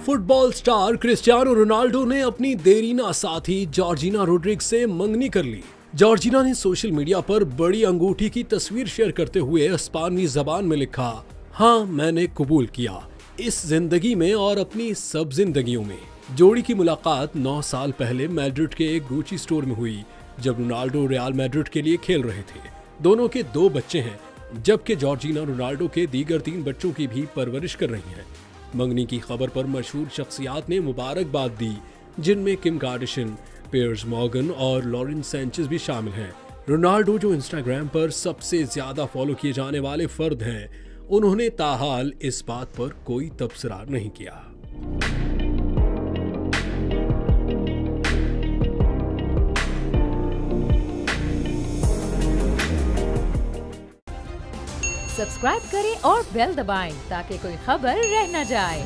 Football star Cristiano Ronaldo ने अपनी देरीना साथी जॉर्जिना रोड्रिग्स से मंगनी कर ली। जॉर्जिना ने सोशल मीडिया पर बड़ी अंगूठी की तस्वीर शेयर करते हुए स्पेनी जबान में लिखा, हाँ मैंने कबूल किया इस जिंदगी में और अपनी सब जिंदगियों में। जोड़ी की मुलाकात 9 साल पहले मैड्रिड के एक गुची स्टोर में हुई, जब रोनाल्डो रियल मैड्रिड के लिए खेल रहे थे। दोनों के 2 बच्चे हैं, जबकि जॉर्जिना रोनाल्डो के दीगर 3 बच्चों की भी परवरिश कर रही हैं। मंगनी की खबर पर मशहूर शख्सियात ने मुबारकबाद दी, जिनमें किम कार्दाशियन, पियर्स मॉर्गन और लॉरेंस सैंचेज भी शामिल हैं। रोनाल्डो, जो इंस्टाग्राम पर सबसे ज्यादा फॉलो किए जाने वाले फर्द हैं, उन्होंने ताहाल इस बात पर कोई तबसरा नहीं किया। सब्सक्राइब करें और बेल दबाएं ताकि कोई खबर रह न जाए।